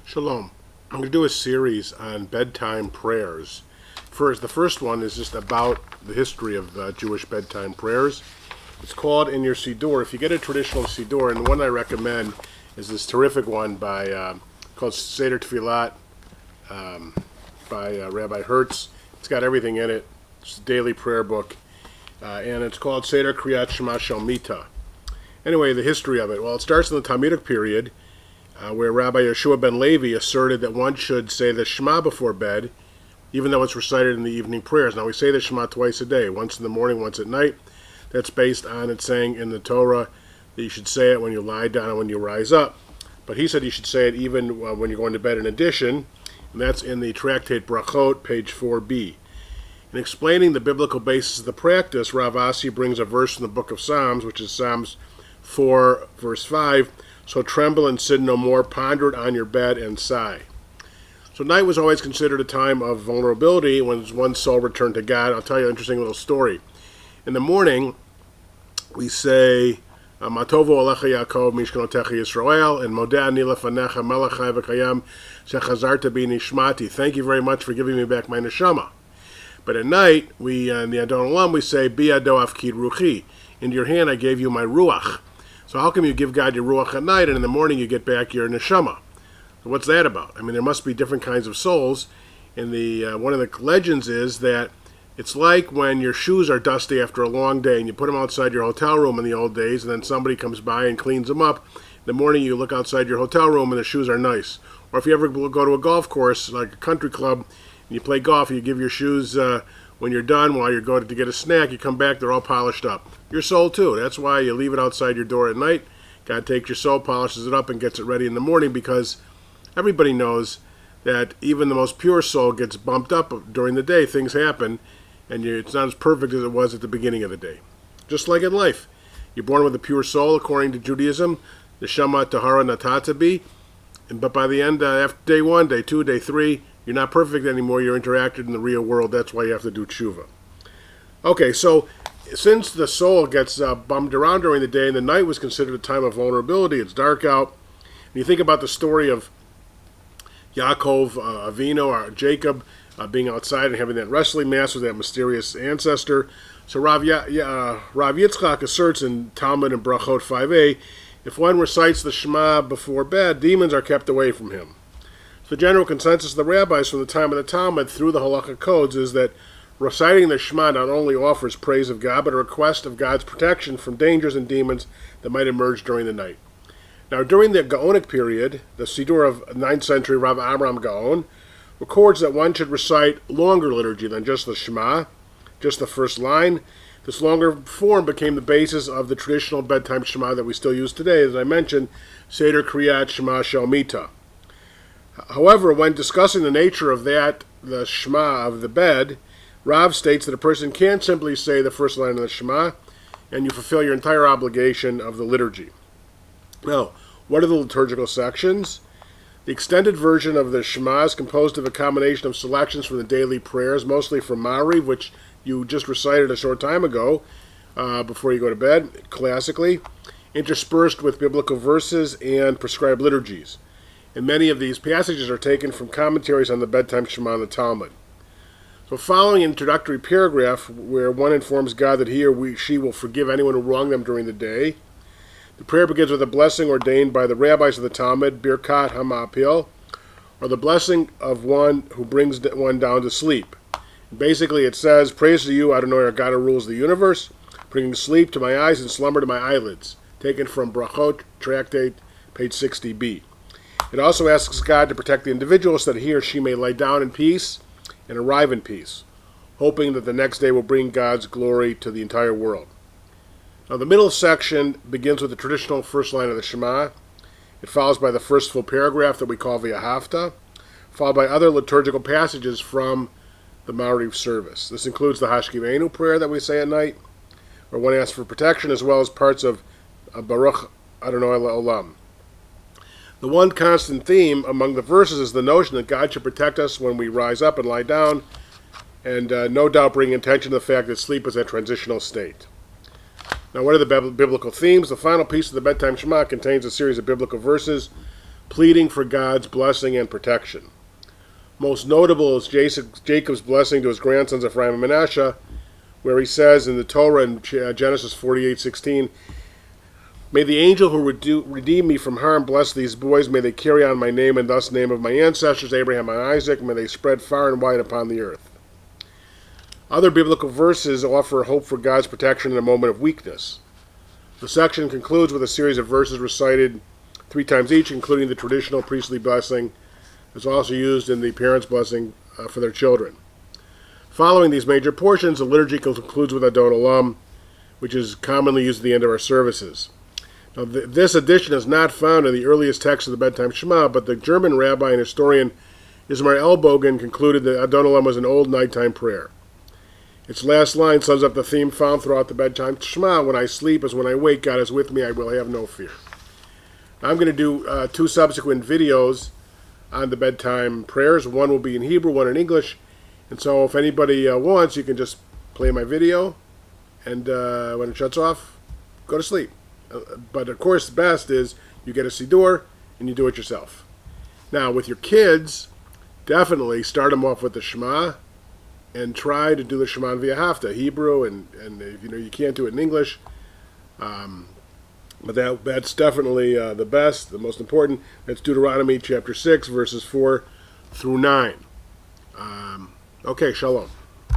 Shalom. I'm going to do a series on bedtime prayers. The first one is just about the history of Jewish bedtime prayers. It's called in your Siddur. If you get a traditional Siddur, and the one I recommend is this terrific one by called Seder Tfilat by Rabbi Hertz. It's got everything in it. It's a daily prayer book, and it's called Seder Kriyat Shema Shel Mita. Anyway, the history of it. Well, it starts in the Talmudic period, where Rabbi Yeshua ben Levi asserted that one should say the Shema before bed, even though it's recited in the evening prayers. Now, we say the Shema twice a day, once in the morning, once at night. That's based on it saying in the Torah that you should say it when you lie down and when you rise up. But he said you should say it even when you're going to bed in addition, and that's in the Tractate Brachot, page 4b. In explaining the biblical basis of the practice, Rav Asi brings a verse from the book of Psalms, which is Psalms 4, verse 5, "So tremble and sin no more, ponder it on your bed and sigh." So night was always considered a time of vulnerability when one's soul returned to God. I'll tell you an interesting little story. In the morning, we say, "Matovo Alecha Yaakov Mishkanotecha Yisrael," and "Modeh ani lefanecha melech chai v'kayam shechazarta bi nishmati." Thank you very much for giving me back my neshama. But at night, we in the Adon Olam, we say, "Bi'ado afkid ruchi." "Into your hand I gave you my ruach." So how come you give God your ruach at night, and in the morning you get back your neshama? So what's that about? I mean, there must be different kinds of souls. And one of the legends is that it's like when your shoes are dusty after a long day, and you put them outside your hotel room in the old days, and then somebody comes by and cleans them up. In the morning you look outside your hotel room, and the shoes are nice. Or if you ever go to a golf course, like a country club, and you play golf, you give your shoes when you're done, while you're going to get a snack, you come back, they're all polished up. Your soul too. That's why you leave it outside your door at night. God takes your soul, polishes it up, and gets it ready in the morning, because everybody knows that even the most pure soul gets bumped up during the day. Things happen, and it's not as perfect as it was at the beginning of the day. Just like in life. You're born with a pure soul, according to Judaism, the Neshama Tahara Natata bi, but by the end, after day 1, day 2, day 3, you're not perfect anymore. You're interacted in the real world. That's why you have to do tshuva. Okay, so since the soul gets bummed around during the day, and the night was considered a time of vulnerability, it's dark out. And you think about the story of Yaakov Avinu, or Jacob, being outside and having that wrestling match with that mysterious ancestor. So Rav Yitzchak asserts in Talmud and Brachot 5a, if one recites the Shema before bed, demons are kept away from him. The general consensus of the rabbis from the time of the Talmud through the halakha codes is that reciting the Shema not only offers praise of God, but a request of God's protection from dangers and demons that might emerge during the night. Now, during the Gaonic period, the Siddur of 9th century Rav Amram Gaon records that one should recite longer liturgy than just the Shema, just the first line. This longer form became the basis of the traditional bedtime Shema that we still use today, as I mentioned, Seder Kriyat Shema Shel Mita. However, when discussing the nature of the Shema of the bed, Rav states that a person can't simply say the first line of the Shema, and you fulfill your entire obligation of the liturgy. Now, what are the liturgical sections? The extended version of the Shema is composed of a combination of selections from the daily prayers, mostly from Ma'ariv, which you just recited a short time ago, before you go to bed, classically, interspersed with biblical verses and prescribed liturgies. And many of these passages are taken from commentaries on the bedtime Shema in the Talmud. So following an introductory paragraph where one informs God that he or she will forgive anyone who wronged them during the day, the prayer begins with a blessing ordained by the rabbis of the Talmud, Birkat HaMa'apil, or the blessing of one who brings one down to sleep. Basically it says, "Praise to you, Adonai, our God who rules the universe, bringing sleep to my eyes and slumber to my eyelids," taken from Brachot, Tractate, page 60b. It also asks God to protect the individual so that he or she may lie down in peace and arrive in peace, hoping that the next day will bring God's glory to the entire world. Now, the middle section begins with the traditional first line of the Shema. It follows by the first full paragraph that we call V'ahavta, followed by other liturgical passages from the Ma'ariv service. This includes the Hashkivenu prayer that we say at night, where one asks for protection, as well as parts of Baruch Adonai Le'olam. The one constant theme among the verses is the notion that God should protect us when we rise up and lie down, and no doubt bring attention to the fact that sleep is a transitional state. Now, what are the biblical themes? The final piece of the bedtime Shema contains a series of biblical verses pleading for God's blessing and protection. Most notable is Jacob's blessing to his grandsons Ephraim and Manasseh, where he says in the Torah in Genesis 48:16, "May the angel who redeemed me from harm bless these boys. May they carry on my name and thus the name of my ancestors, Abraham and Isaac. May they spread far and wide upon the earth." Other biblical verses offer hope for God's protection in a moment of weakness. The section concludes with a series of verses recited 3 times each, including the traditional priestly blessing. It's also used in the parents' blessing for their children. Following these major portions, the liturgy concludes with Adon Olam, which is commonly used at the end of our services. Now, this addition is not found in the earliest text of the bedtime Shema, but the German rabbi and historian Ismar Elbogen concluded that Adon Olam was an old nighttime prayer. Its last line sums up the theme found throughout the bedtime Shema: "When I sleep as when I wake, God is with me, I will have no fear." Now, I'm going to do 2 subsequent videos on the bedtime prayers. One will be in Hebrew, one in English. And so if anybody wants, you can just play my video, and when it shuts off, go to sleep. But of course, the best is you get a Siddur and you do it yourself. Now, with your kids, definitely start them off with the Shema and try to do the Shema via Hafta, Hebrew, and if you can't do it in English, but that's definitely the best, the most important. That's Deuteronomy chapter 6, verses 4 through 9. Okay, shalom.